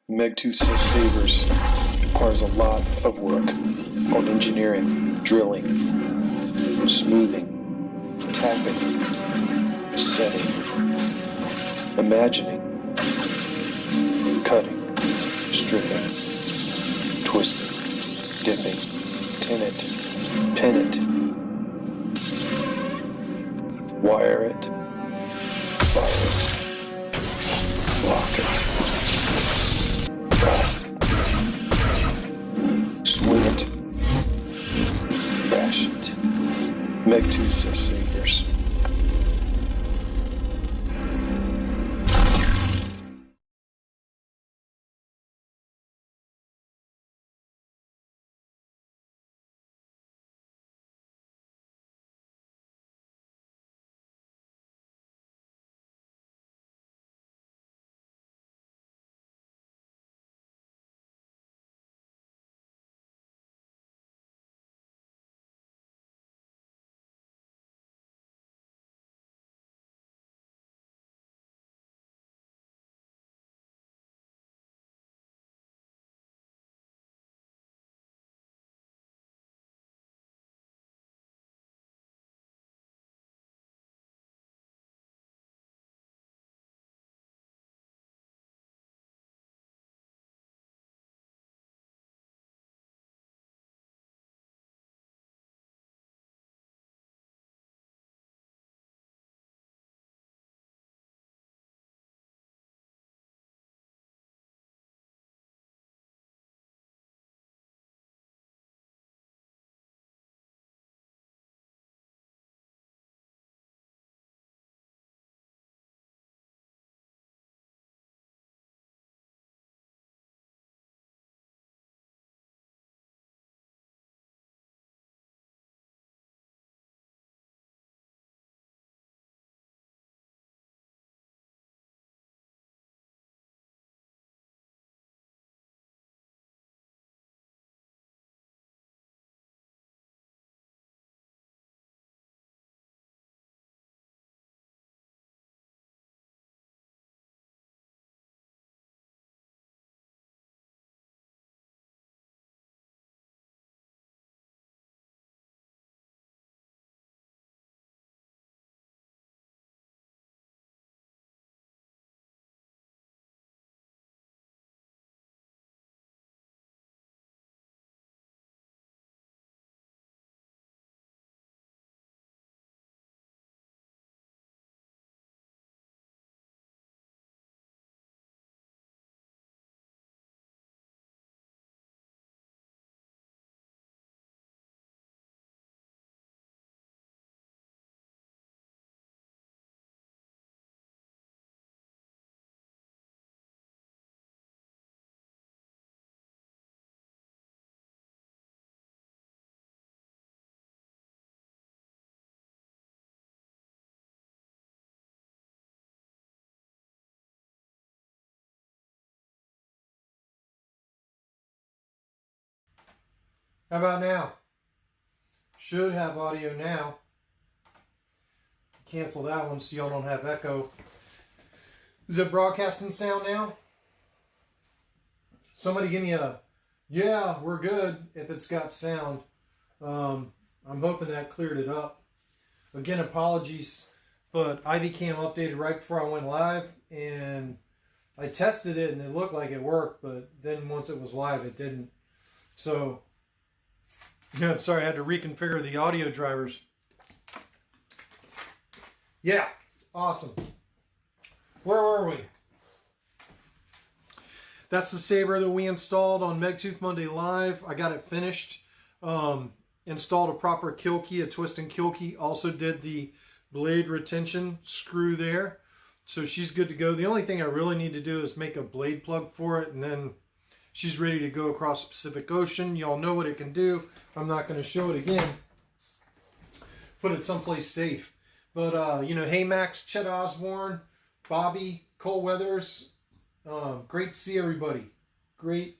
Megtooth Sabers requires a lot of work on engineering, drilling, smoothing, tapping, setting, imagining, cutting, stripping, twisting, dipping, tin it, pin it, wire it, fire it, lock it, cast it, swing it, bash it. Megtooth Sabers. How about now? Should have audio now. Cancel that one so y'all don't have echo. Is it broadcasting sound now? Somebody give me a, yeah, we're good if it's got sound. I'm hoping that cleared it up. Again, apologies, but IVCam updated right before I went live, and I tested it and it looked like it worked, but then once it was live, it didn't. So, yeah, I'm sorry, I had to reconfigure the audio drivers. Yeah, awesome. Where were we? That's the Saber that we installed on Megtooth Monday Live. I got it finished. Installed a proper kill key, a twist and kill key. Also did the blade retention screw there. So she's good to go. The only thing I really need to do is make a blade plug for it, and then she's ready to go across the Pacific Ocean. Y'all know what it can do. I'm not going to show it again. Put it someplace safe. But, you know, hey Max, Chet Osborne, Bobby, Cole Weathers. Great to see everybody. Great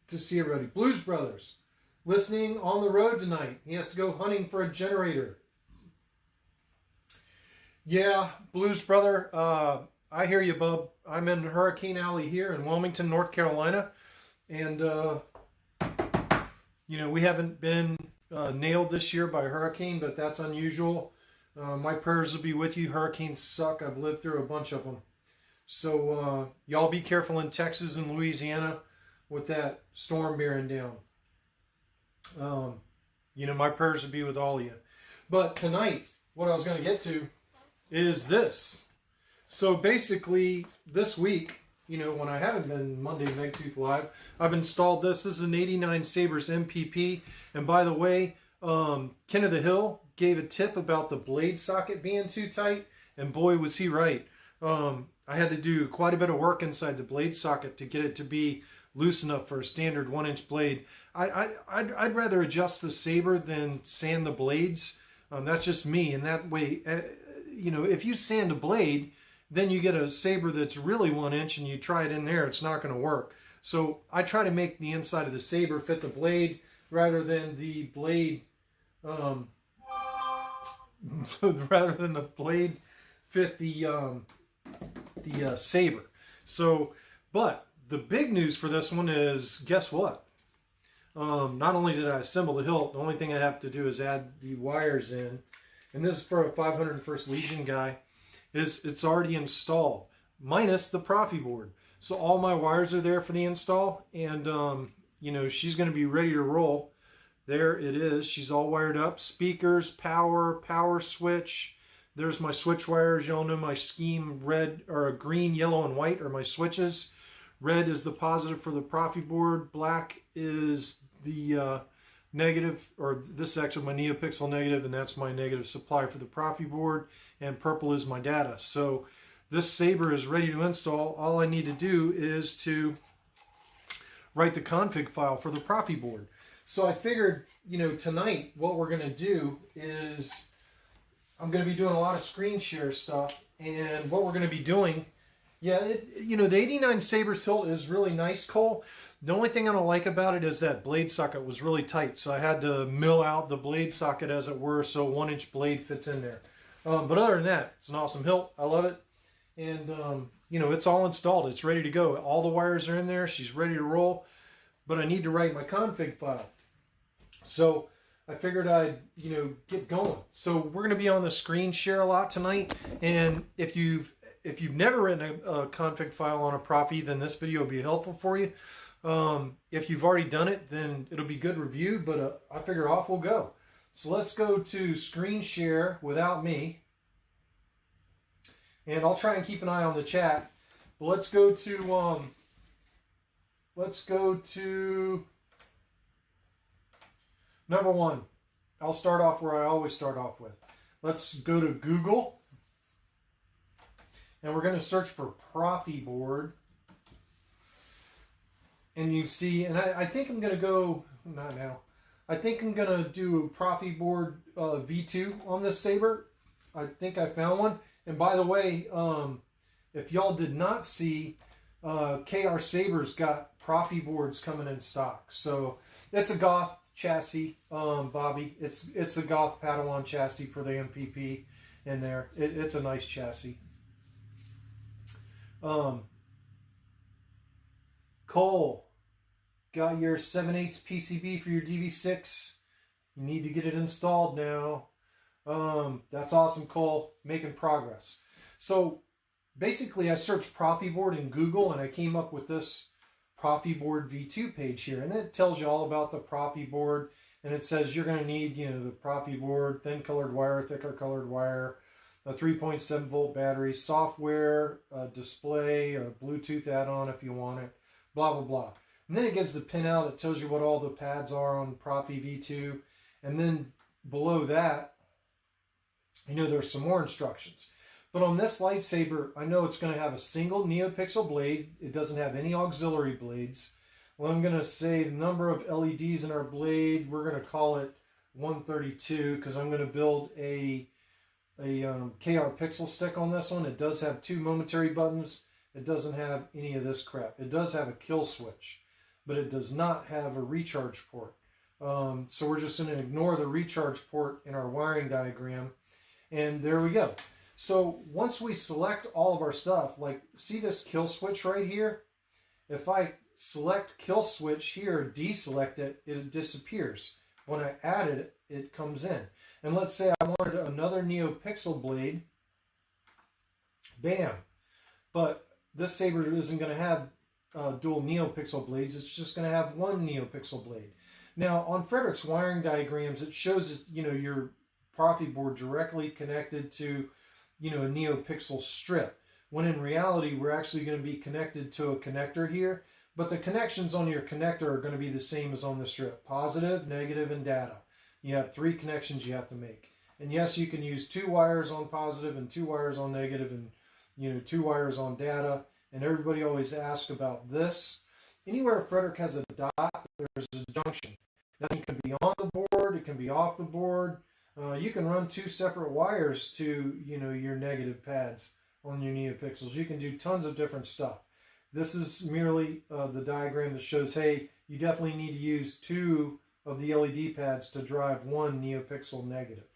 to see everybody. Blues Brothers, listening on the road tonight. He has to go hunting for a generator. Yeah, Blues Brother, I hear you, bub. I'm in Hurricane Alley here in Wilmington, North Carolina. And, we haven't been nailed this year by a hurricane, but that's unusual. My prayers will be with you. Hurricanes suck. I've lived through a bunch of them. So y'all be careful in Texas and Louisiana with that storm bearing down. My prayers will be with all of you. But tonight, what I was going to get to is this. So basically, this week, when I haven't been Monday Megtooth Live, I've installed this. This is an 89 Sabers MPP. And by the way, Ken of the Hill gave a tip about the blade socket being too tight. And boy, was he right. I had to do quite a bit of work inside the blade socket to get it to be loose enough for a standard 1-inch blade. I'd rather adjust the Saber than sand the blades. That's just me. And that way, if you sand a blade, then you get a Saber that's really 1 inch and you try it in there, it's not going to work. So I try to make the inside of the Saber fit the blade rather than the blade, fit the Saber. So, but the big news for this one is, guess what? Not only did I assemble the hilt, the only thing I have to do is add the wires in. And this is for a 501st Legion guy. It's already installed, minus the Proffie board. So all my wires are there for the install. And, she's going to be ready to roll. There it is. She's all wired up. Speakers, power switch. There's my switch wires. Y'all know my scheme, red or green, yellow, and white are my switches. Red is the positive for the Proffie board. Black is the negative, or this is actually my NeoPixel negative, and that's my negative supply for the Proffie board. And purple is my data. So this Saber is ready to install. All I need to do is to write the config file for the Proffie board. So I figured, tonight what we're going to do is I'm going to be doing a lot of screen share stuff. And what we're going to be doing, the 89 Saber hilt is really nice, Cole. The only thing I don't like about it is that blade socket was really tight. So I had to mill out the blade socket, as it were, so 1-inch blade fits in there. But other than that, it's an awesome hilt. I love it. And, it's all installed. It's ready to go. All the wires are in there. She's ready to roll. But I need to write my config file. So I figured I'd, get going. So we're going to be on the screen share a lot tonight. And if you've never written a config file on a Proffie, then this video will be helpful for you. If you've already done it, then it'll be good review. But I figure off we'll go. So let's go to screen share without me. And I'll try and keep an eye on the chat. But let's go to number one. I'll start off where I always start off with. Let's go to Google. And we're going to search for Proffie board. And you see, and I think I'm going to go, not now. I think I'm going to do Proffie board V2 on this Saber. I think I found one. And by the way, if y'all did not see, KR Saber's got Proffie boards coming in stock. So it's a Goth chassis, Bobby. It's a Goth Padawan chassis for the MPP in there. It's a nice chassis. Cole, got your 7/8 PCB for your DV6. You need to get it installed now. That's awesome, Cole. Making progress. So basically I searched Proffie board in Google and I came up with this Proffie board V2 page here. And it tells you all about the Proffie board. And it says you're going to need, the Proffie board, thin colored wire, thicker colored wire, a 3.7 volt battery, software, a display, a Bluetooth add-on if you want it, blah, blah, blah. And then it gives the pinout. It tells you what all the pads are on Proffie V2. And then below that, there's some more instructions. But on this lightsaber, I know it's going to have a single NeoPixel blade. It doesn't have any auxiliary blades. Well, I'm going to say the number of LEDs in our blade, we're going to call it 132 because I'm going to build a KR pixel stick on this one. It does have 2 momentary buttons. It doesn't have any of this crap. It does have a kill switch, but it does not have a recharge port. So we're just going to ignore the recharge port in our wiring diagram. And there we go. So once we select all of our stuff, like see this kill switch right here? If I select kill switch here, deselect it, it disappears. When I add it, it comes in. And let's say I wanted another NeoPixel blade. Bam. But this Saber isn't going to have dual NeoPixel blades. It's just going to have one NeoPixel blade. Now, on Frederick's wiring diagrams, it shows, your Proffie board directly connected to, a NeoPixel strip. When in reality, we're actually going to be connected to a connector here. But the connections on your connector are going to be the same as on the strip. Positive, negative, and data. You have 3 connections you have to make. And yes, you can use 2 wires on positive and 2 wires on negative and 2 wires on data. And everybody always asks about this. Anywhere Frederick has a dot, there's a junction. Now it can be on the board, it can be off the board. You can run 2 separate wires to your negative pads on your NeoPixels. You can do tons of different stuff. This is merely the diagram that shows, hey, you definitely need to use 2 of the LED pads to drive 1 NeoPixel negative.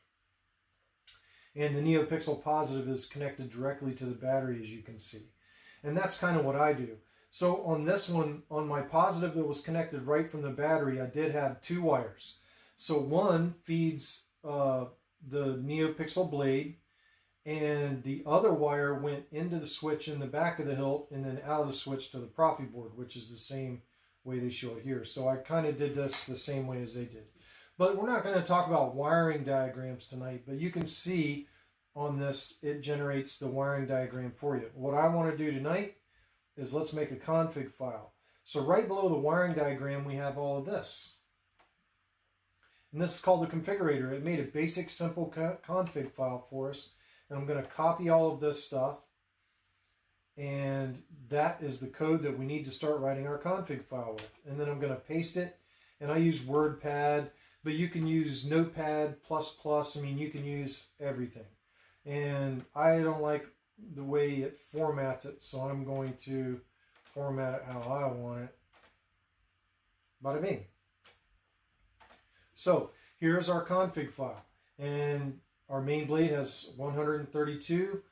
And the NeoPixel positive is connected directly to the battery, as you can see. And that's kind of what I do. So on this one, on my positive that was connected right from the battery, I did have 2 wires. So one feeds the NeoPixel blade, and the other wire went into the switch in the back of the hilt and then out of the switch to the Proffie board, which is the same way they show it here. So I kind of did this the same way as they did. But we're not going to talk about wiring diagrams tonight, but you can see on this, it generates the wiring diagram for you. What I want to do tonight is let's make a config file. So right below the wiring diagram, we have all of this. And this is called the configurator. It made a basic, simple config file for us. And I'm going to copy all of this stuff. And that is the code that we need to start writing our config file with. And then I'm going to paste it. And I use WordPad, but you can use Notepad++. I mean, you can use everything. And I don't like the way it formats it, so I'm going to format it how I want it. Bada bing. So here's our config file. And our main blade has 132,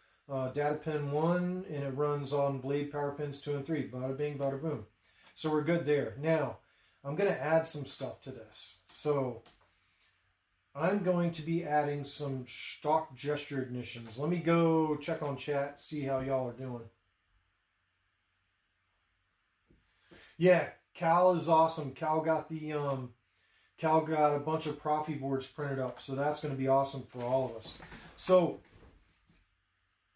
data pin 1, and it runs on blade power pins 2 and 3. Bada bing, bada boom. So we're good there. Now, I'm going to add some stuff to this. So I'm going to be adding some stock gesture ignitions. Let me go check on chat, see how y'all are doing. Yeah, Cal is awesome. Cal got a bunch of Proffie boards printed up, so that's going to be awesome for all of us. So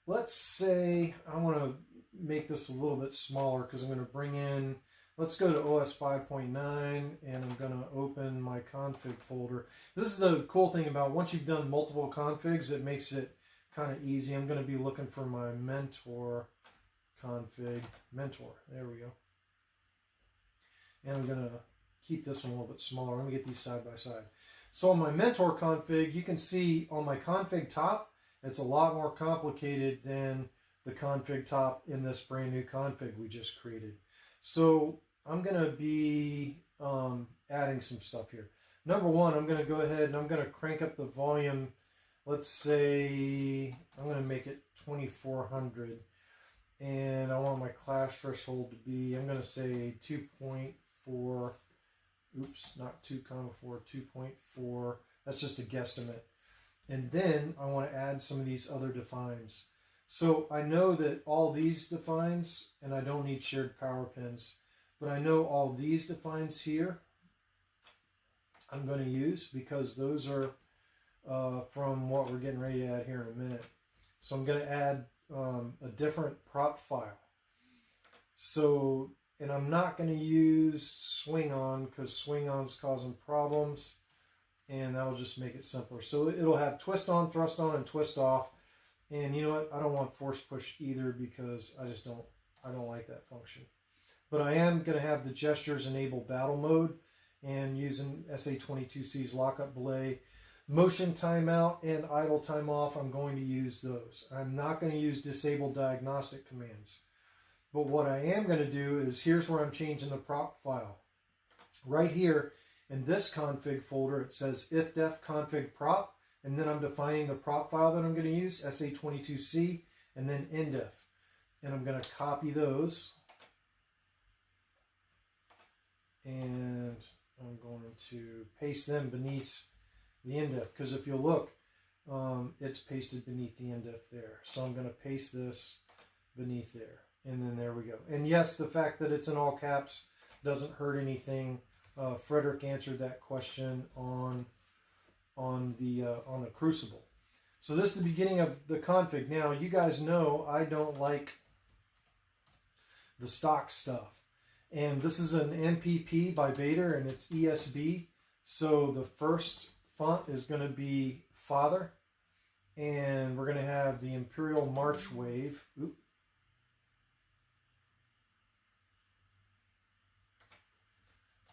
let's say I want to make this a little bit smaller because I'm going to bring in, let's go to OS 5.9 and I'm going to open my config folder. This is the cool thing about once you've done multiple configs, it makes it kind of easy. I'm going to be looking for my mentor config. Mentor, there we go. And I'm going to keep this one a little bit smaller. Let me get these side by side. So on my mentor config, you can see on my config top, it's a lot more complicated than the config top in this brand new config we just created. So I'm going to be adding some stuff here. Number one, I'm going to go ahead and I'm going to crank up the volume. Let's say I'm going to make it 2400. And I want my clash threshold to be, I'm going to say 2.4. Oops, not 2.4, 2.4. That's just a guesstimate. And then I want to add some of these other defines. So I know that all these defines, and I don't need shared power pins, but I know all these defines here I'm going to use because those are from what we're getting ready to add here in a minute. So I'm going to add a different prop file. So, and I'm not going to use swing on because swing on's causing problems, and that'll just make it simpler. So it'll have twist on, thrust on, and twist off. And you know what? I don't want force push either because I don't like that function. But I am going to have the gestures enable battle mode and using SA22C's lockup belay. Motion timeout and idle time off, I'm going to use those. I'm not going to use disable diagnostic commands. But what I am going to do is here's where I'm changing the prop file. Right here in this config folder, it says ifdef config prop, And then I'm defining the prop file that I'm going to use, SA22C, and then indef. And I'm going to copy those. And I'm going to paste them beneath the indef. Because if you'll look, it's pasted beneath the indef there. So I'm going to paste this beneath there. And then there we go. And yes, the fact that it's in all caps doesn't hurt anything. Frederick answered that question on the Crucible. So this is the beginning of the config. Now, you guys know I don't like the stock stuff. And this is an MPP by Vader, and it's ESB. So the first font is going to be Father. And we're going to have the Imperial March Wave. Oop.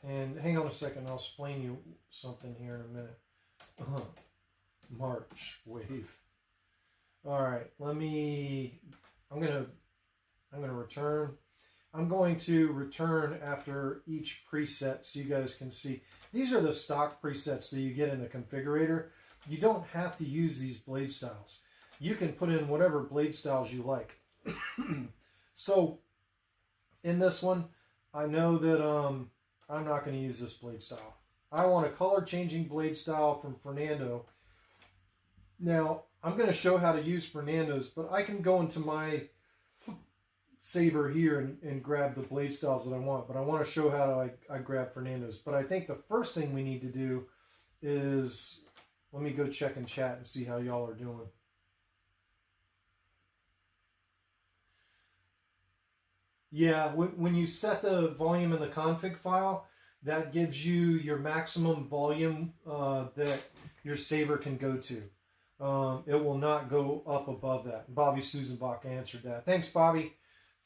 And hang on a second, I'll explain you something here in a minute. March Wave. All right, I'm gonna return. I'm going to return after each preset so you guys can see. These are the stock presets that you get in the configurator. You don't have to use these blade styles. You can put in whatever blade styles you like. So in this one, I know that I'm not going to use this blade style. I want a color changing blade style from Fernando. Now, I'm going to show how to use Fernando's, but I can go into my Saber here and grab the blade styles that I want. But I want to show how I grab Fernando's. But I think the first thing we need to do is, let me go check in chat and see how y'all are doing. Yeah, when you set the volume in the config file, that gives you your maximum volume that your Saber can go to. It will not go up above that. Bobby Susanbach answered that. Thanks, Bobby.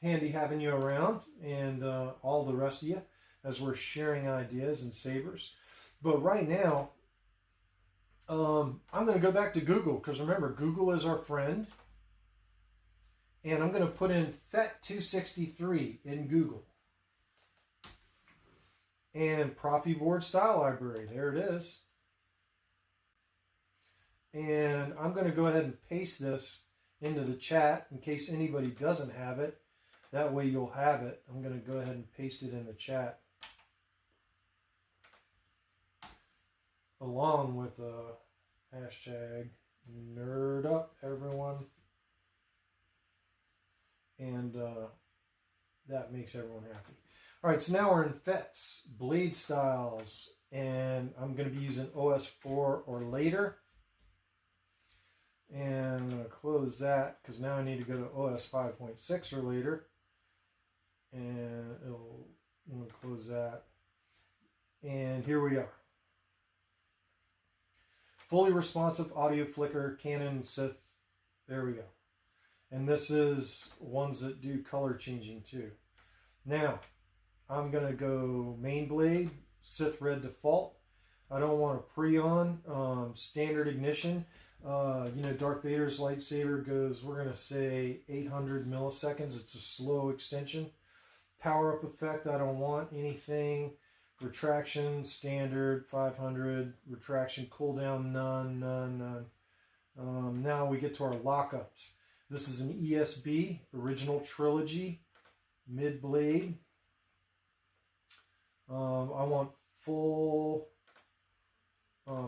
Handy having you around, and all the rest of you as we're sharing ideas and Sabers. But right now, I'm going to go back to Google, because remember, Google is our friend. And I'm going to put in FET263 in Google. And Proffie board style library. There it is. And I'm going to go ahead and paste this into the chat in case anybody doesn't have it. That way you'll have it. I'm going to go ahead and paste it in the chat. Along with hashtag nerd up, everyone. And that makes everyone happy. All right, so now we're in FETs, blade styles, and I'm going to be using OS 4 or later. And I'm going to close that because now I need to go to OS 5.6 or later. And I'm going to close that. And here we are. Fully responsive audio flicker, Canon, Sith. There we go. And this is ones that do color changing too. Now, I'm going to go main blade, Sith red default. I don't want a pre-on, standard ignition. You know, Darth Vader's lightsaber goes, we're going to say 800 milliseconds. It's a slow extension. Power up effect, I don't want anything. Retraction, standard, 500. Retraction, cooldown, none. Now we get to our lockups. This is an ESB, original trilogy, mid blade. I want full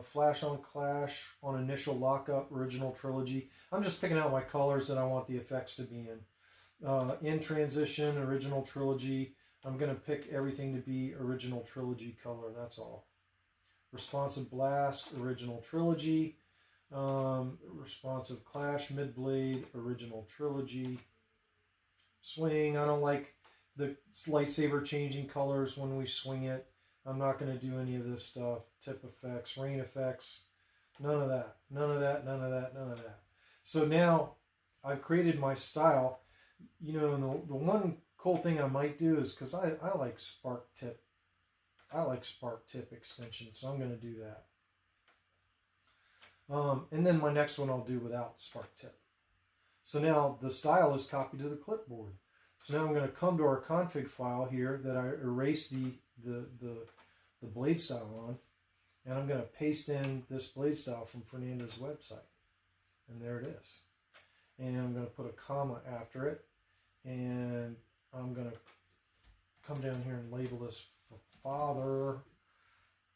flash on clash on initial lockup, original trilogy. I'm just picking out my colors that I want the effects to be in. In transition, original trilogy. I'm going to pick everything to be original trilogy color, that's all. Responsive blast, original trilogy. Responsive clash, mid blade, original trilogy. Swing, I don't like the lightsaber changing colors when we swing it. I'm not going to do any of this stuff. Tip effects, rain effects, none of that. None of that, none of that, none of that. So now I've created my style. You know, and the one cool thing I might do is, because I like spark tip. I like spark tip extension, so I'm going to do that. And then my next one I'll do without spark tip. So now the style is copied to the clipboard. So now I'm going to come to our config file here that I erased the blade style on. And I'm going to paste in this blade style from Fernando's website. And there it is. And I'm going to put a comma after it. And I'm going to come down here and label this for father.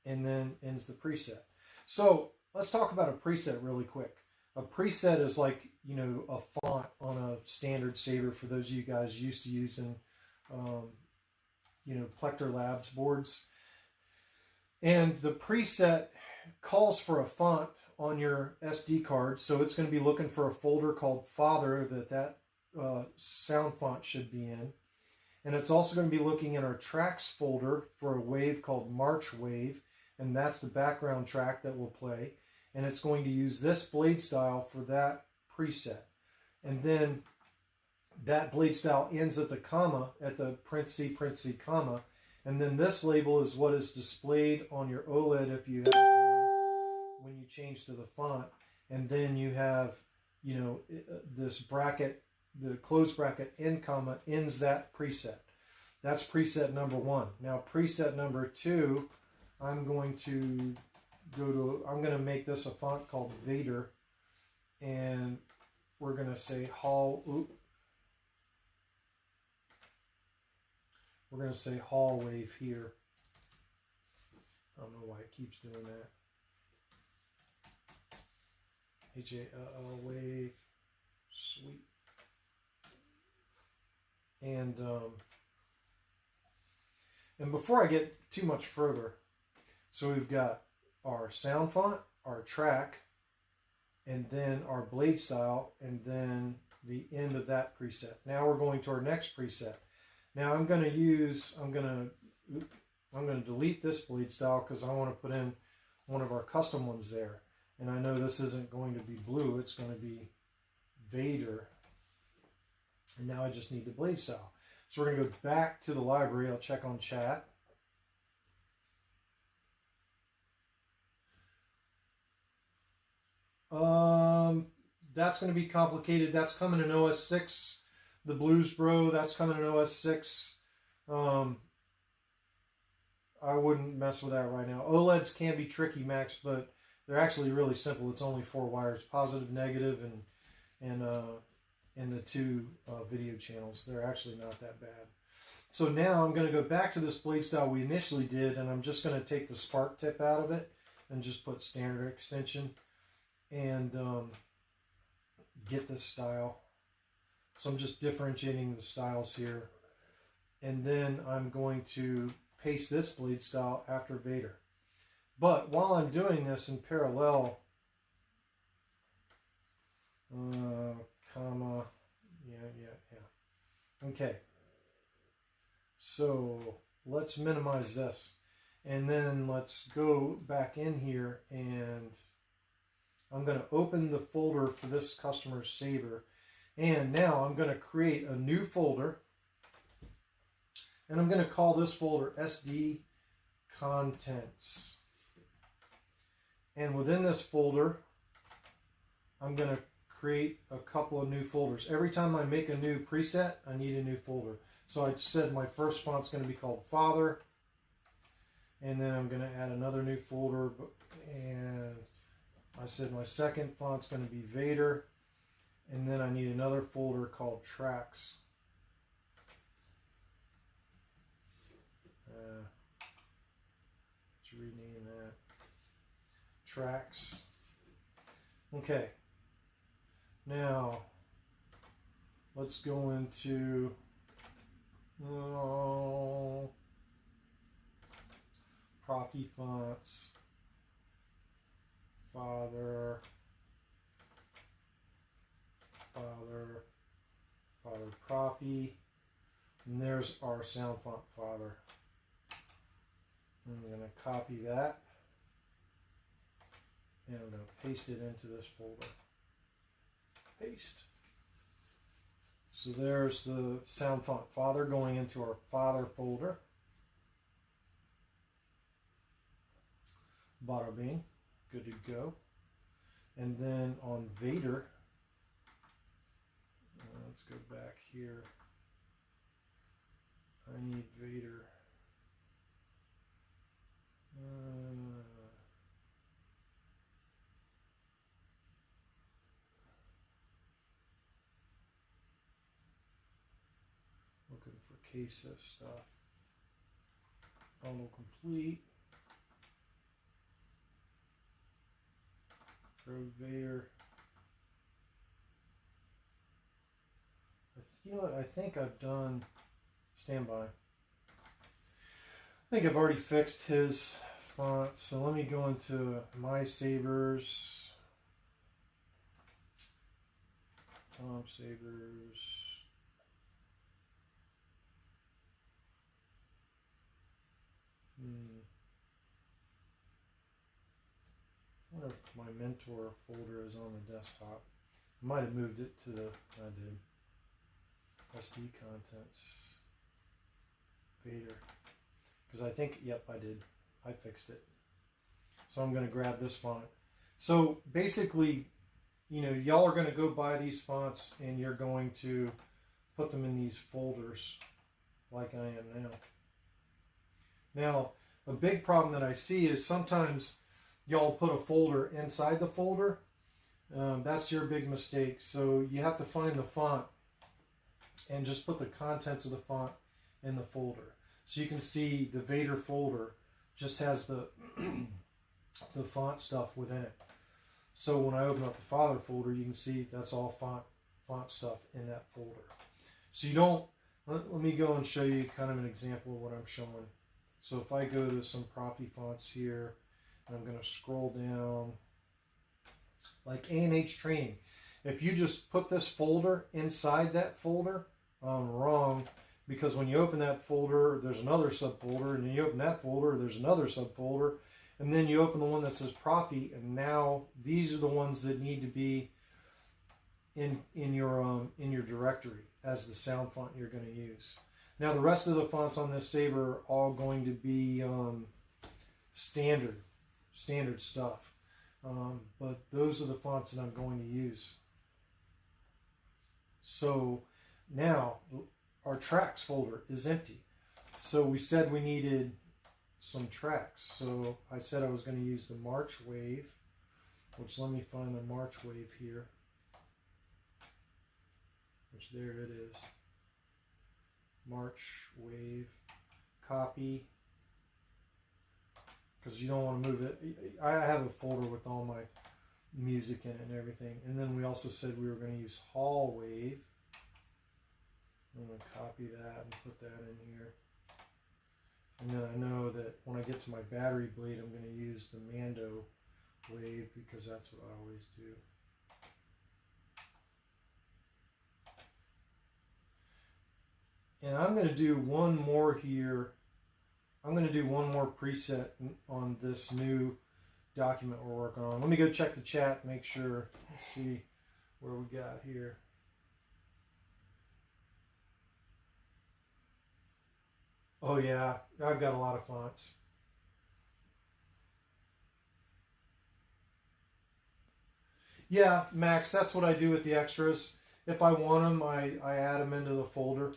And then ends the preset. So let's talk about a preset really quick. A preset is like, you know, a font on a standard Saber for those of you guys used to using, you know, Plector Labs boards. And the preset calls for a font on your SD card. So it's going to be looking for a folder called father that sound font should be in. And it's also going to be looking in our tracks folder for a wave called March Wave. And that's the background track that will play. And it's going to use this blade style for that preset. And then that blade style ends at the comma, at the parenthesis, comma. And then this label is what is displayed on your OLED if you have one when you change to the font. And then you have, you know, this bracket, the close bracket, end comma, ends that preset. That's preset number 1. Now preset number 2, I'm going to make this a font called Vader, and we're going to say Hall Wave here. I don't know why it keeps doing that. HALL Wave, sweet. And before I get too much further, so we've got our sound font, our track, and then our blade style, and then the end of that preset. Now we're going to our next preset. Now I'm going to delete this blade style because I want to put in one of our custom ones there. And I know this isn't going to be blue, it's going to be Vader. And now I just need the blade style. So we're going to go back to the library. I'll check on chat. That's going to be complicated. That's coming in OS 6. The Blues Bro, that's coming in OS 6. I wouldn't mess with that right now. OLEDs can be tricky, Max, but they're actually really simple. It's only 4 wires, positive, negative, and the 2 video channels. They're actually not that bad. So now I'm going to go back to this blade style we initially did, and I'm just going to take the spark tip out of it and just put standard extension and get this style. So I'm just differentiating the styles here. And then I'm going to paste this blade style after Vader. But while I'm doing this in parallel, comma, yeah. Okay. So let's minimize this. And then let's go back in here, and I'm going to open the folder for this customer's Saber. And now I'm going to create a new folder. And I'm going to call this folder SD Contents. And within this folder, I'm going to create a couple of new folders. Every time I make a new preset, I need a new folder. So I said my first font's going to be called Father. And then I'm going to add another new folder. And I said my second font's going to be Vader. And then I need another folder called Tracks. Let's rename that. Tracks. Okay. Now, let's go into Proffie fonts. Father, Proffie, and there's our sound font Father. I'm going to copy that, and I'm going to paste it into this folder. Paste. So there's the sound font Father going into our Father folder. Bada bing. Good to go. And then on Vader, let's go back here. I need Vader. case of stuff. Bundle complete. Rogue Vader. You know what? I think I've done. Stand by. I think I've already fixed his font. So let me go into my Sabers. Tom Sabers. I wonder if my mentor folder is on the desktop. I might have moved it to the. I did. SD contents. Vader. Because I think, yep, I did. I fixed it. So I'm going to grab this font. So basically, you know, y'all are going to go buy these fonts and you're going to put them in these folders like I am now. Now, a big problem that I see is sometimes y'all put a folder inside the folder. That's your big mistake. So you have to find the font and just put the contents of the font in the folder. So you can see the Vader folder just has the the font stuff within it. So when I open up the Father folder, you can see that's all font stuff in that folder. So you don't, let me go and show you kind of an example of what I'm showing. So if I go to some Proffie fonts here, and I'm going to scroll down, like A&H Training. If you just put this folder inside that folder, wrong, because when you open that folder, there's another subfolder, and then you open that folder, there's another subfolder, and then you open the one that says Proffie, and now these are the ones that need to be in your directory as the sound font you're going to use. Now the rest of the fonts on this Saber are all going to be standard stuff, but those are the fonts that I'm going to use. So now our tracks folder is empty. So we said we needed some tracks. So I said I was going to use the March Wave, which let me find the March Wave here, which there it is. March Wave, copy, because you don't want to move it. I have a folder with all my music in it and everything. And then we also said we were going to use Hall Wave. I'm going to copy that and put that in here. And then I know that when I get to my battery blade, I'm going to use the Mando Wave because that's what I always do. And I'm going to do one more here. I'm going to do one more preset on this new document we're working on. Let me go check the chat, make sure, let's see where we got here. Oh yeah, I've got a lot of fonts. Yeah, Max, that's what I do with the extras. If I want them, I add them into the folder.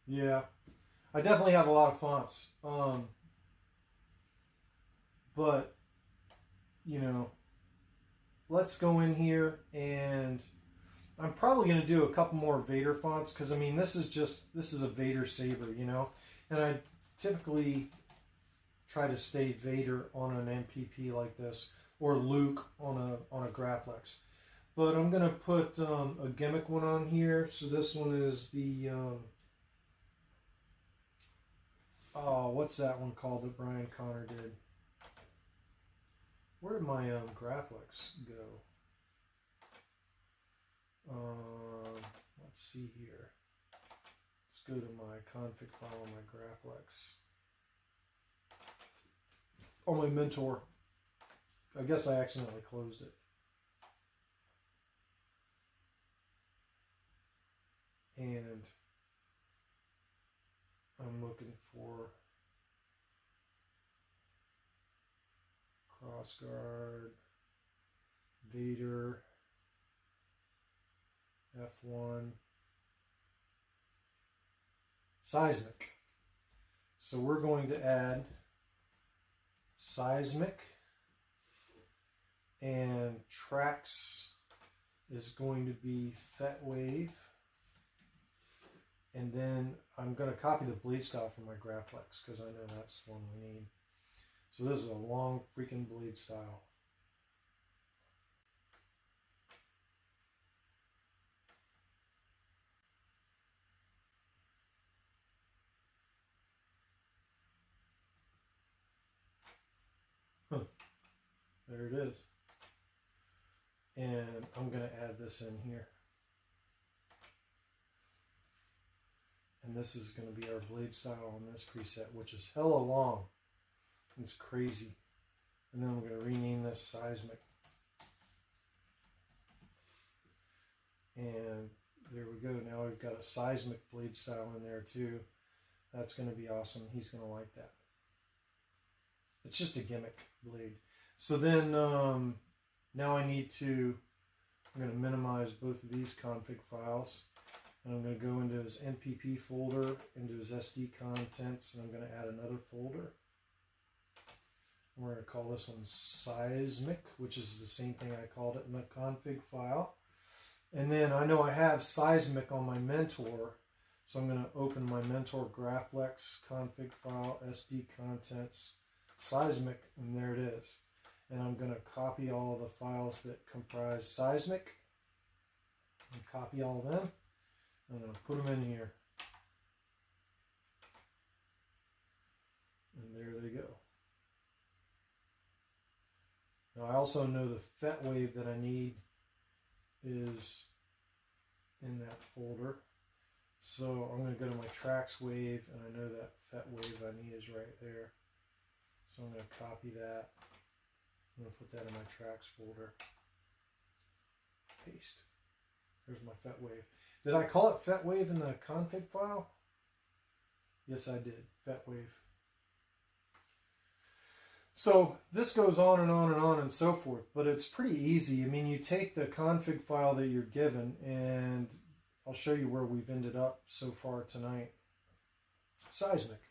Yeah, I definitely have a lot of fonts. But, you know, let's go in here and I'm probably going to do a couple more Vader fonts because, I mean, this is a Vader Saber, you know, and I typically try to stay Vader on an MPP like this or Luke on a Graplex. But I'm going to put a gimmick one on here. So this one is the, oh, what's that one called that Brian Connor did? Where did my Graplex go? Let's see here. Let's go to my config file on my Graplex. Or my Mentor. I guess I accidentally closed it. And I'm looking for Crossguard, Vader, F1, Seismic. So we're going to add Seismic And tracks is going to be Fet Wave. And then I'm going to copy the blade style from my Graplex because I know that's one we need. So this is a long freaking blade style. Huh. There it is. And I'm going to add this in here. And this is going to be our blade style on this preset, which is hella long. It's crazy. And then I'm going to rename this Seismic. And there we go. Now we've got a Seismic blade style in there too. That's going to be awesome. He's going to like that. It's just a gimmick blade. So then now I need to, I'm going to minimize both of these config files. And I'm going to go into his MPP folder, into his SD contents, and I'm going to add another folder. And we're going to call this one Seismic, which is the same thing I called it in the config file. And then I know I have Seismic on my Mentor, so I'm going to open my Mentor Graplex config file, SD contents, Seismic, and there it is. And I'm going to copy all of the files that comprise Seismic, and copy all of them. I'm going to put them in here. And there they go. Now I also know the Fet Wave that I need is in that folder. So I'm going to go to my Tracks Wave, and I know that Fet Wave I need is right there. So I'm going to copy that. I'm going to put that in my Tracks folder. Paste. There's my Fet Wave. Did I call it Fet Wave in the config file? Yes, I did. Fet Wave. So this goes on and on and on and so forth, but it's pretty easy. I mean, you take the config file that you're given, and I'll show you where we've ended up so far tonight. Seismic.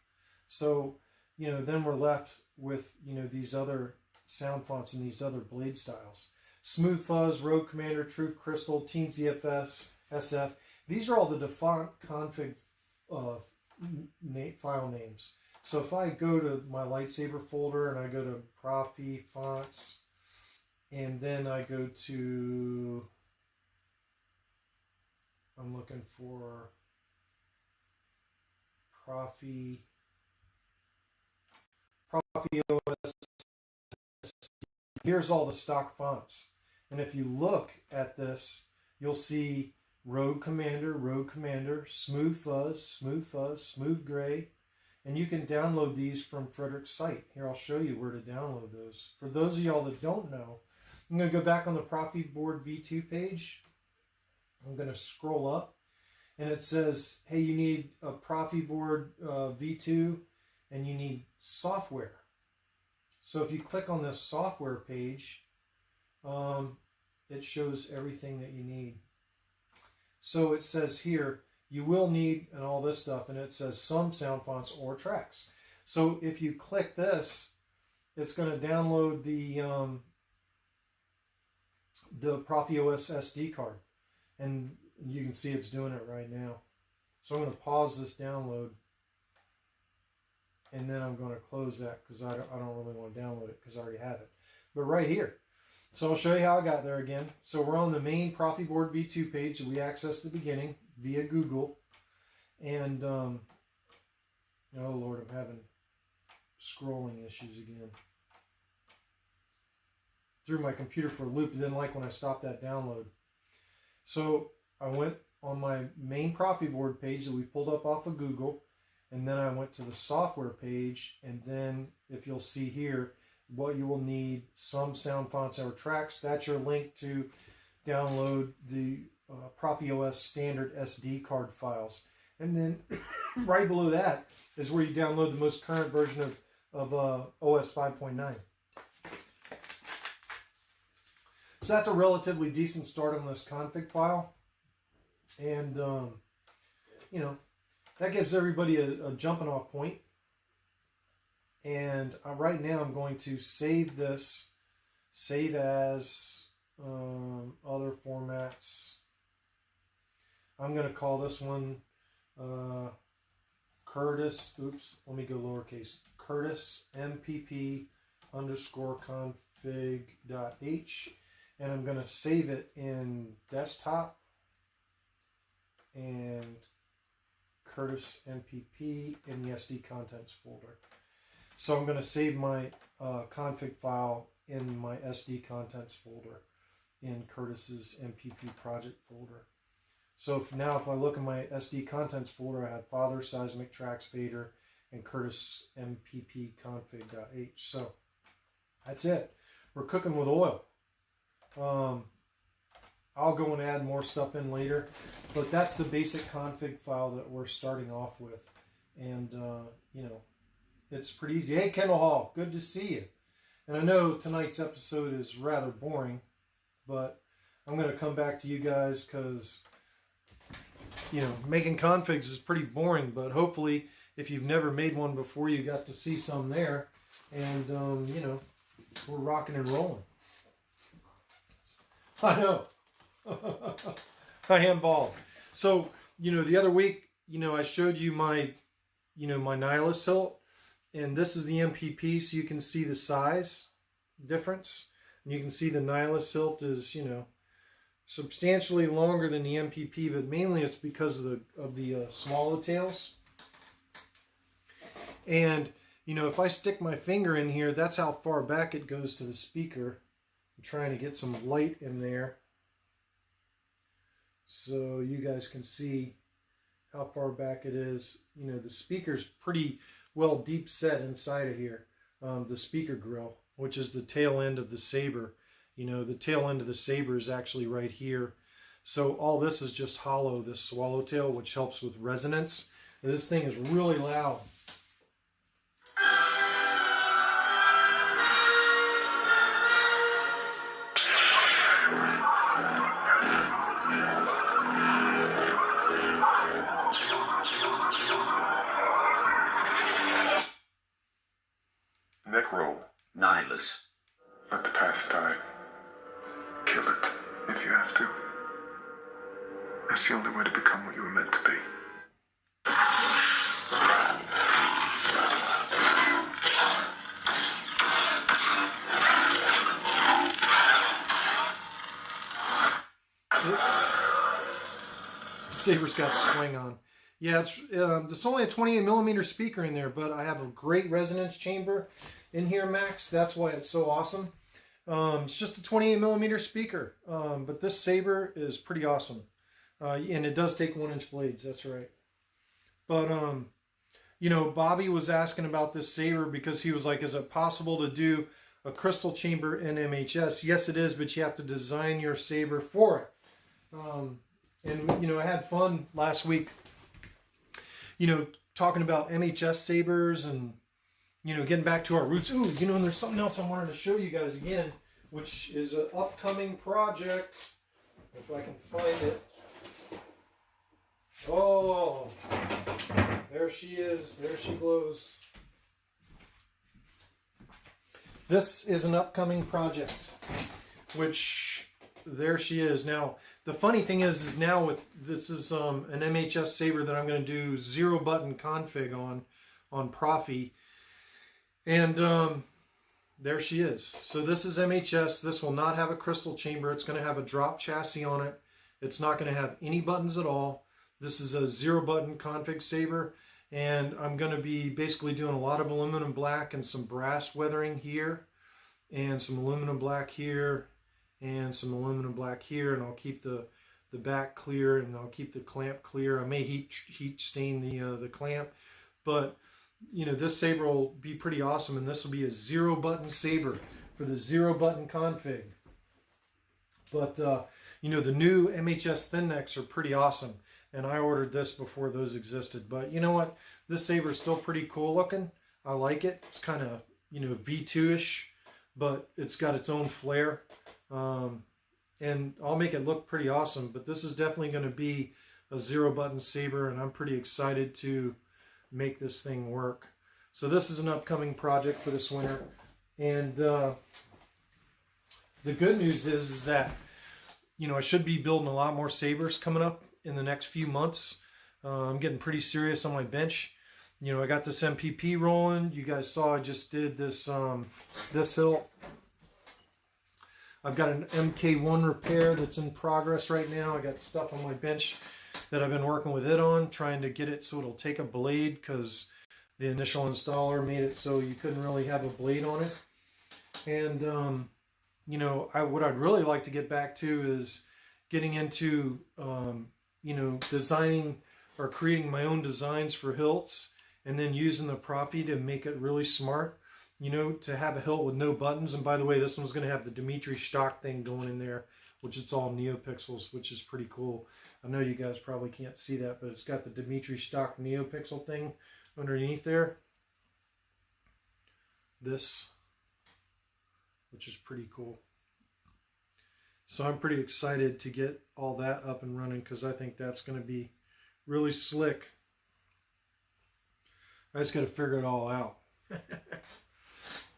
So, you know, then we're left with, you know, these other sound fonts and these other blade styles. Smooth Fuzz, Rogue Commander, Truth Crystal, Teen ZFS, SF. These are all the default config file names. So if I go to my Lightsaber folder and I go to Proffie fonts, and then I go to, I'm looking for Proffie OS. Here's all the stock fonts. And if you look at this, you'll see Rogue Commander, Smooth Fuzz, Smooth Gray. And you can download these from Frederick's site. Here, I'll show you where to download those. For those of y'all that don't know, I'm going to go back on the Proffie Board V2 page. I'm going to scroll up. And it says, hey, you need a Proffie Board V2, and you need software. So if you click on this software page, it shows everything that you need. So it says here, you will need, and all this stuff, and it says some sound fonts or tracks. So if you click this, it's going to download the Proffie OS SD card. And you can see it's doing it right now. So I'm going to pause this download. And then I'm going to close that because I don't really want to download it because I already have it. But right here. So I'll show you how I got there again. So we're on the main Proffie Board V2 page that we accessed at the beginning via Google. And, oh Lord, I'm having scrolling issues again. Threw my computer for a loop. It didn't like when I stopped that download. So I went on my main Proffie Board page that we pulled up off of Google. And then I went to the software page, and then if you'll see here, what you will need, some sound fonts or tracks. That's your link to download the Proffie OS standard SD card files. And then right below that is where you download the most current version of OS 5.9. So that's a relatively decent start on this config file. And, you know, that gives everybody a jumping off point. And right now I'm going to save this save as, other formats. I'm going to call this one Curtis, let me go lowercase, Curtis MPP underscore config.h, and I'm going to save it in desktop and Curtis MPP in the SD contents folder. So I'm going to save my config file in my SD contents folder in Curtis's MPP project folder. So now if I look in my SD contents folder, I have Father, Seismic, Tracks, Vader, and Curtis MPP config.h. So that's it. We're cooking with oil. I'll go and add more stuff in later, but that's the basic config file that we're starting off with. And, you know, it's pretty easy. Hey, Kendall Hall, good to see you. And I know tonight's episode is rather boring, but I'm going to come back to you guys because, you know, making configs is pretty boring, but hopefully if you've never made one before, you got to see some there. And, you know, we're rocking and rolling. I know. I am bald. So, you know, the other week, you know, I showed you my, you know, my nihilist hilt. And this is the MPP, so you can see the size difference. And you can see the nihilist hilt is, you know, substantially longer than the MPP, but mainly it's because of the swallowtails. And, you know, if I stick my finger in here, that's how far back it goes to the speaker. I'm trying to get some light in there so you guys can see how far back it is. You know, the speaker's pretty well deep set inside of here. The speaker grill, which is the tail end of the Saber. You know, the tail end of the Saber is actually right here. So all this is just hollow, this swallowtail, which helps with resonance. And this thing is really loud. Necro. Nihilus. Let the past die. Kill it, if you have to. That's the only way to become what you were meant to be. Saber's got swing on. Yeah, it's only a 28 millimeter speaker in there, but I have a great resonance chamber in here, Max. That's why it's so awesome. It's just a 28 millimeter speaker, but this Saber is pretty awesome. And it does take 1-inch blades, that's right. But, you know, Bobby was asking about this Saber because he was like, is it possible to do a crystal chamber in MHS? Yes, it is, but you have to design your Saber for it. And, you know, I had fun last week, you know, talking about MHS Sabers and, you know, getting back to our roots. Ooh, you know, and there's something else I wanted to show you guys again, which is an upcoming project. If I can find it. Oh, there she is. There she blows. This is an upcoming project, which there she is. Now, the funny thing is now with this is an MHS Saber that I'm going to do 0-button config on Proffie. And there she is. So this is MHS. This will not have a crystal chamber. It's going to have a drop chassis on it. It's not going to have any buttons at all. This is a 0-button config Saber. And I'm going to be basically doing a lot of aluminum black and some brass weathering here. And some aluminum black here. And some aluminum black here. And I'll keep the back clear. And I'll keep the clamp clear. I may heat stain the clamp. But you know, this Saber will be pretty awesome, and this will be a 0-button Saber for the 0-button config. But, you know, the new MHS thin necks are pretty awesome, and I ordered this before those existed. But you know what? This Saber is still pretty cool looking. I like it. It's kind of, you know, V2-ish, but it's got its own flair. And I'll make it look pretty awesome, but this is definitely going to be a 0-button Saber, and I'm pretty excited to make this thing work. So this is an upcoming project for this winter, and the good news is that, you know, I should be building a lot more Sabers coming up in the next few months. I'm getting pretty serious on my bench. You know, I got this MPP rolling. You guys saw I just did this this hilt. I've got an MK1 repair that's in progress right now. I got stuff on my bench that I've been working with it on, trying to get it so it'll take a blade, because the initial installer made it so you couldn't really have a blade on it. And, you know, what I'd really like to get back to is getting into, you know, designing or creating my own designs for hilts, and then using the Proffie to make it really smart, you know, to have a hilt with no buttons. And by the way, this one's going to have the Dimitri stock thing going in there, which it's all NeoPixels, which is pretty cool. I know you guys probably can't see that, but it's got the Dimitri stock NeoPixel thing underneath there. This, which is pretty cool. So I'm pretty excited to get all that up and running, because I think that's going to be really slick. I just got to figure it all out.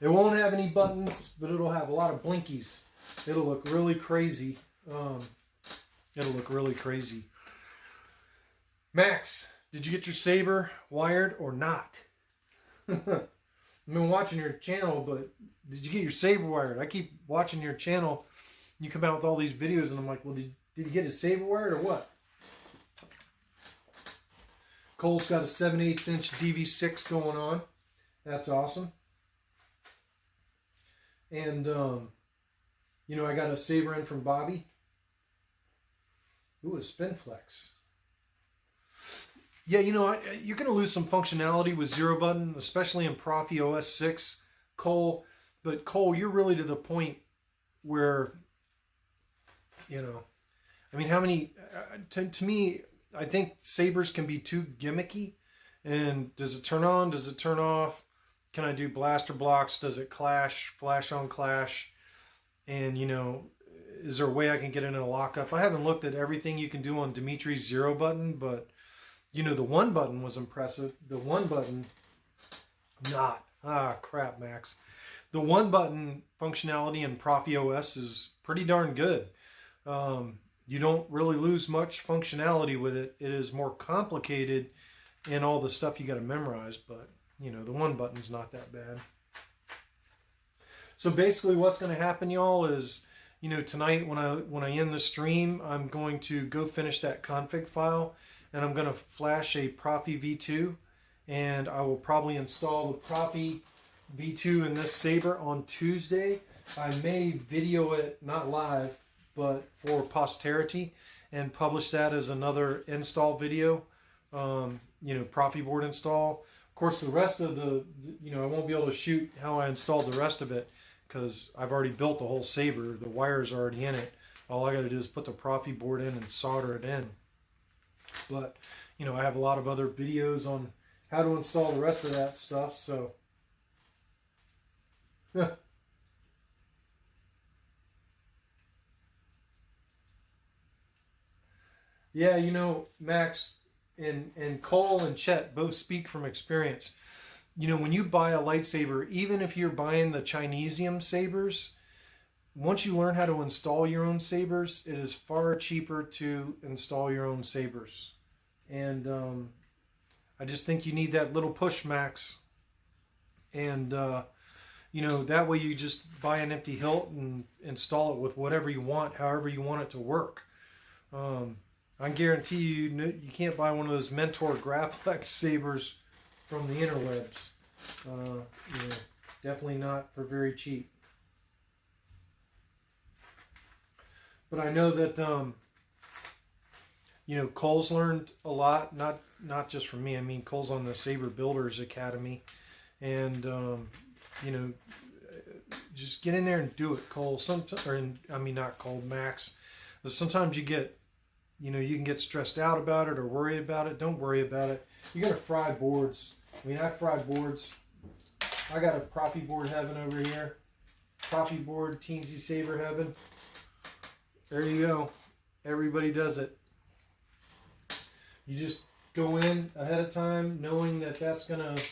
It won't have any buttons, but it'll have a lot of blinkies. It'll look really crazy. It'll look really crazy. Max, did you get your Saber wired or not? I've been watching your channel, but did you get your Saber wired? I keep watching your channel. You come out with all these videos, and I'm like, well, did you get his Saber wired or what? Cole's got a 7/8 inch DV6 going on. That's awesome. And, you know, I got a Saber in from Bobby. Ooh, a spin flex. Yeah, you know, you're going to lose some functionality with zero button, especially in Proffie OS 6, Cole. But Cole, you're really to the point where, you know, I mean, how many, to me, I think Sabers can be too gimmicky. And does it turn on? Does it turn off? Can I do blaster blocks? Does it clash? Flash on clash? And, you know, is there a way I can get it in a lockup? I haven't looked at everything you can do on Dimitri's zero button, but, you know, the one button was impressive. The one button, not. Ah, crap, Max. The one button functionality in Proffie OS is pretty darn good. You don't really lose much functionality with it. It is more complicated in all the stuff you got to memorize, but, you know, the one button's not that bad. So basically what's going to happen, y'all, is, you know, tonight when I end the stream, I'm going to go finish that config file, and I'm going to flash a Proffie V2, and I will probably install the Proffie V2 in this Saber on Tuesday. I may video it, not live, but for posterity, and publish that as another install video, you know, Proffie board install. Of course, the rest of the, you know, I won't be able to shoot how I installed the rest of it, because I've already built the whole Saber. The wire's already in it. All I got to do is put the Proffie board in and solder it in. But, you know, I have a lot of other videos on how to install the rest of that stuff, so. Yeah, you know, Max and Cole and Chet both speak from experience. You know, when you buy a lightsaber, even if you're buying the Chinesium sabers, once you learn how to install your own sabers, it is far cheaper to install your own sabers. And I just think you need that little push, Max. And, you know, that way you just buy an empty hilt and install it with whatever you want, however you want it to work. I guarantee you, you can't buy one of those Mentor Graflex sabers from the interwebs. You know, definitely not for very cheap. But I know that, you know, Cole's learned a lot, not just from me. I mean, Cole's on the Saber Builders Academy. And, you know, just get in there and do it, Cole. Not Cole, Max. But sometimes you get, you know, you can get stressed out about it or worried about it. Don't worry about it. You got to fry boards. I mean, I fry boards. I got a Proffie board heaven over here. Proffie board, Teensy Saber heaven. There you go. Everybody does it. You just go in ahead of time knowing that that's going to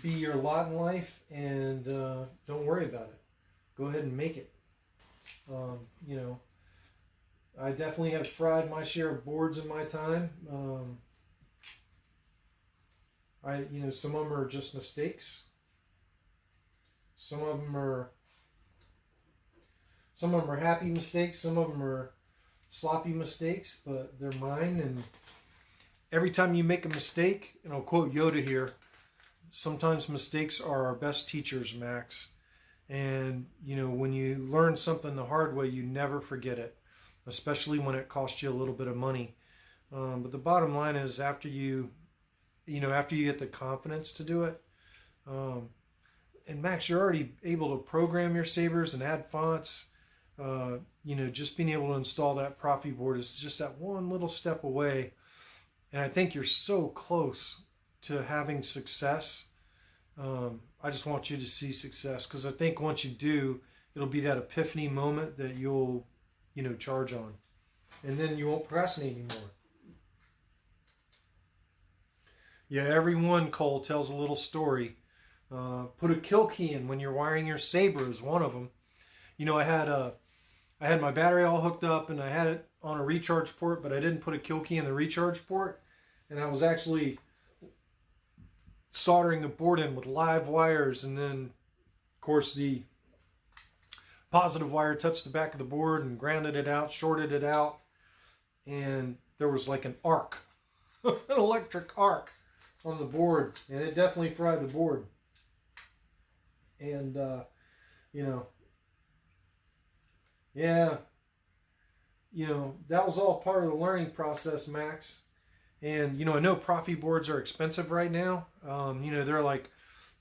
be your lot in life, and don't worry about it. Go ahead and make it. You know, I definitely have fried my share of boards in my time. You know, some of them are just mistakes. Some of them are happy mistakes. Some of them are sloppy mistakes, but they're mine. And every time you make a mistake, and I'll quote Yoda here, sometimes mistakes are our best teachers, Max. And, you know, when you learn something the hard way, you never forget it, especially when it costs you a little bit of money. But the bottom line is, after you get the confidence to do it, and Max, you're already able to program your Sabers and add fonts. You know, just being able to install that Proffie board is just that one little step away. And I think you're so close to having success. I just want you to see success, because I think once you do, it'll be that epiphany moment that you'll, you know, charge on. And then you won't procrastinate anymore. Yeah, everyone, Cole, tells a little story. Put a kill key in when you're wiring your Saber is one of them. You know, I had my battery all hooked up and I had it on a recharge port, but I didn't put a kill key in the recharge port. And I was actually soldering the board in with live wires, and then, of course, the positive wire touched the back of the board and grounded it out, shorted it out, and there was like an arc, an electric arc on the board, and it definitely fried the board. And, you know, yeah, you know, that was all part of the learning process, Max. And, you know, I know Proffie boards are expensive right now. You know, they're like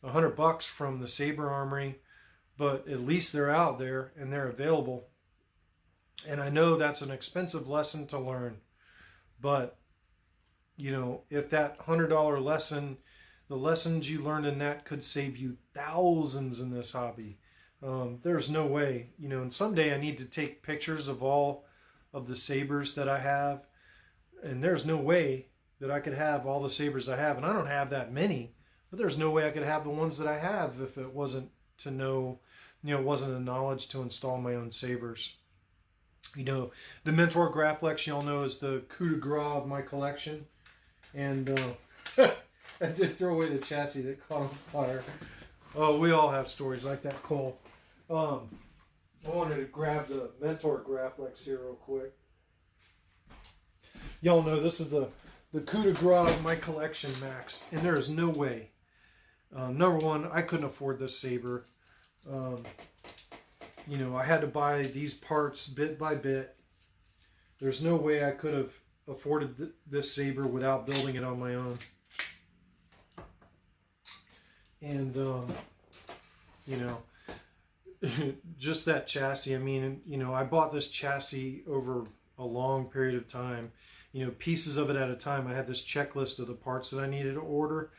$100 from the Saber Armory, but at least they're out there and they're available. And I know that's an expensive lesson to learn, but, you know, if that $100 lesson, the lessons you learned in that could save you thousands in this hobby. There's no way, you know, and someday I need to take pictures of all of the Sabers that I have. And there's no way that I could have all the Sabers I have. And I don't have that many, but there's no way I could have the ones that I have if it wasn't to know, you know, it wasn't the knowledge to install my own Sabers. You know, the Mentor Graflex, y'all know, is the coup de grace of my collection. And I did throw away the chassis that caught on fire. Oh, we all have stories like that, Cole. I wanted to grab the Mentor Graflex here real quick. Y'all know this is the coup de grace of my collection, Max. And there is no way. Number one, I couldn't afford this Saber. You know, I had to buy these parts bit by bit. There's no way I could have afforded this Saber without building it on my own. And, you know, just that chassis. I mean, you know, I bought this chassis over a long period of time. You know, pieces of it at a time. I had this checklist of the parts that I needed to order.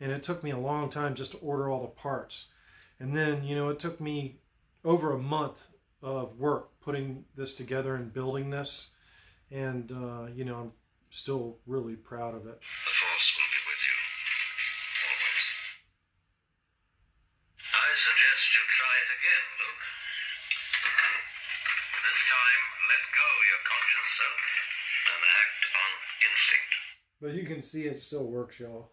And it took me a long time just to order all the parts. And then, you know, it took me over a month of work putting this together and building this. And, you know, I'm still really proud of it. The Force will be with you, always. I suggest you try it again, Luke. This time, let go your conscious self and act on instinct. But you can see it still works, y'all.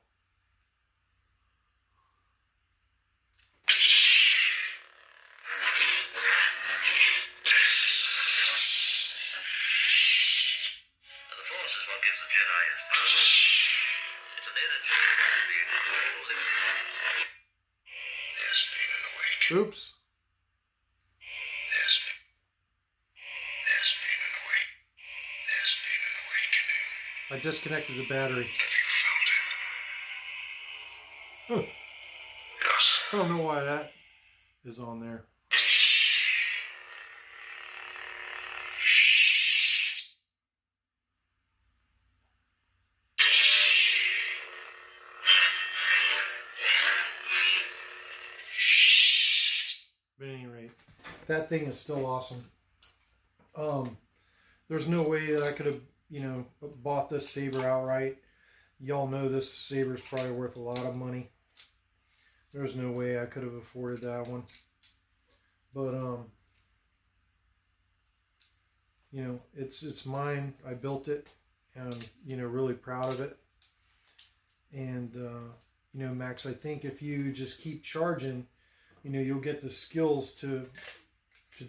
Oops. There's been an awakening. I disconnected the battery. Have you felt it? Yes. I don't know why that is on there. But at any rate, that thing is still awesome. There's no way that I could have, you know, bought this Saber outright. Y'all know this Saber's probably worth a lot of money. There's no way I could have afforded that one. But, you know, it's mine. I built it, and I'm, you know, really proud of it. And you know, Max, I think if you just keep charging, you know, you'll get the skills to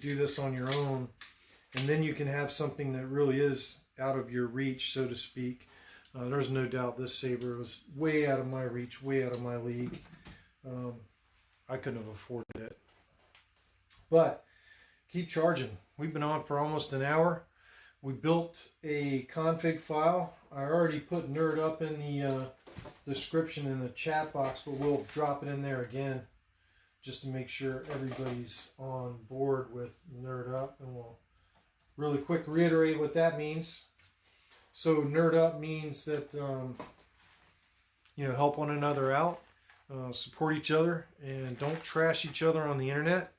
do this on your own, and then you can have something that really is out of your reach, so to speak. There's no doubt this Saber was way out of my reach, way out of my league. I couldn't have afforded it. But keep charging. We've been on for almost an hour. We built a config file. I already put Nerd Up in the description in the chat box, but we'll drop it in there again just to make sure everybody's on board with Nerd Up. And we'll really quick reiterate what that means. So Nerd Up means that, you know, help one another out, support each other, and don't trash each other on the internet.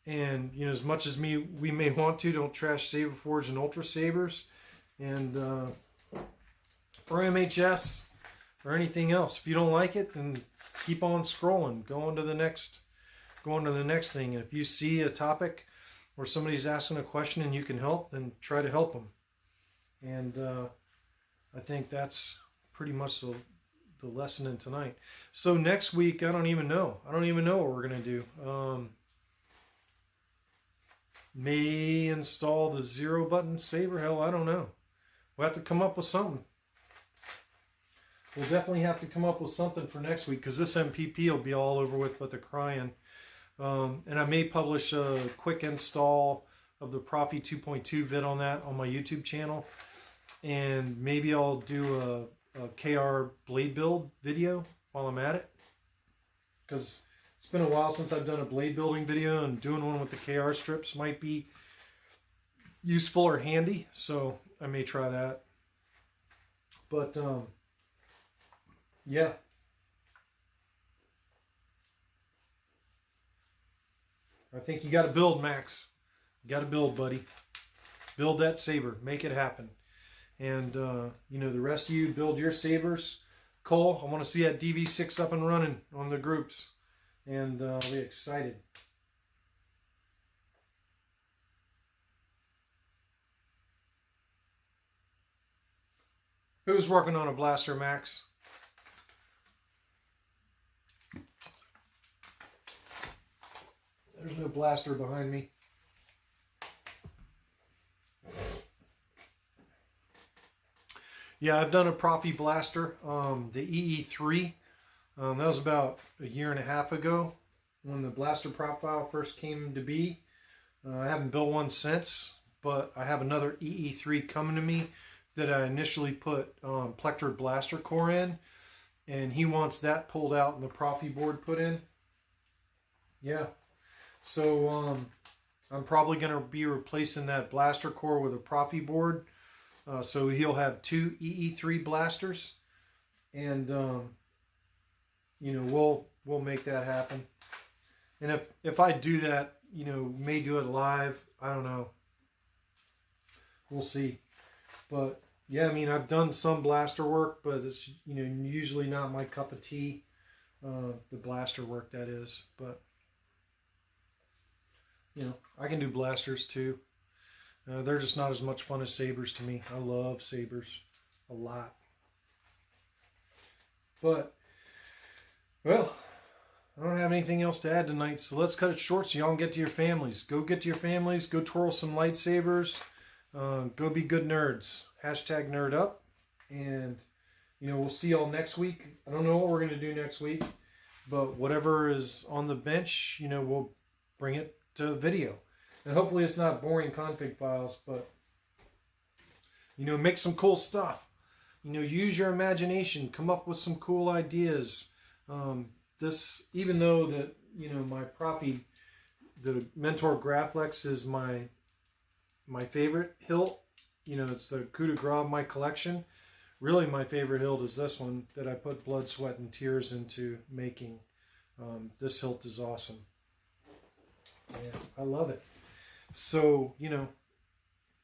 And, you know, as much as we may want to, don't trash Saber Forge and Ultra Sabers, and or MHS or anything else. If you don't like it, then keep on scrolling. Go on to the next thing. And if you see a topic where somebody's asking a question and you can help, then try to help them. And I think that's pretty much the lesson in tonight. So next week, I don't even know what we're gonna do. May install the 0-button Saber. Hell, I don't know. We'll have to come up with something. We'll definitely have to come up with something for next week, because this MPP will be all over with but the crying. And I may publish a quick install of the Proffie 2.2 vid on that on my YouTube channel. And maybe I'll do a KR blade build video while I'm at it, because it's been a while since I've done a blade building video, and doing one with the KR strips might be useful or handy, so I may try that. But yeah, I think you got to build, Max. You got to build, buddy. Build that Saber. Make it happen. And, you know, the rest of you, build your Sabers. Cole, I want to see that DV6 up and running on the groups. And I'll be excited. Who's working on a blaster, Max? There's no blaster behind me. Yeah, I've done a Proffie blaster, the EE3. That was about a year and a half ago when the blaster prop file first came to be. I haven't built one since, but I have another EE3 coming to me that I initially put Plector blaster core in, and he wants that pulled out and the Proffie board put in. Yeah, so I'm probably going to be replacing that blaster core with a Proffie board. So he'll have two EE3 blasters, and you know, we'll make that happen. And if I do that, you know, may do it live. I don't know. We'll see. But yeah, I mean, I've done some blaster work, but it's, you know, usually not my cup of tea. The blaster work, that is. But you know, I can do blasters too. They're just not as much fun as Sabers to me. I love Sabers a lot. But, well, I don't have anything else to add tonight, so let's cut it short so y'all can get to your families. Go get to your families. Go twirl some lightsabers. Go be good nerds. Hashtag nerd up. And, you know, we'll see y'all next week. I don't know what we're going to do next week, but whatever is on the bench, you know, we'll bring it to video. And hopefully it's not boring config files, but, you know, make some cool stuff. You know, use your imagination. Come up with some cool ideas. This, even though that, you know, my Proffie, the Mentor Graflex is my favorite hilt. You know, it's the coup de grace of my collection. Really, my favorite hilt is this one that I put blood, sweat, and tears into making. This hilt is awesome. Yeah, I love it. So, you know,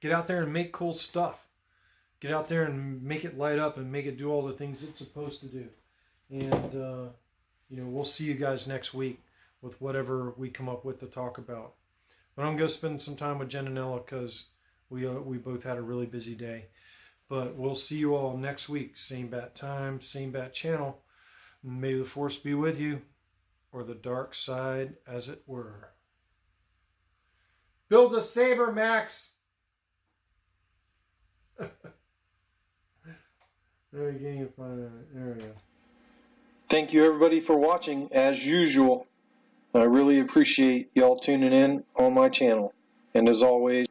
get out there and make cool stuff. Get out there and make it light up and make it do all the things it's supposed to do. And, you know, we'll see you guys next week with whatever we come up with to talk about. But I'm going to spend some time with Jen and Ella because We both had a really busy day. But we'll see you all next week. Same bat time, same bat channel. May the force be with you, or the dark side, as it were. Build a saber, Max! There you can't even find it. There we go. Thank you, everybody, for watching, as usual. I really appreciate y'all tuning in on my channel. And as always,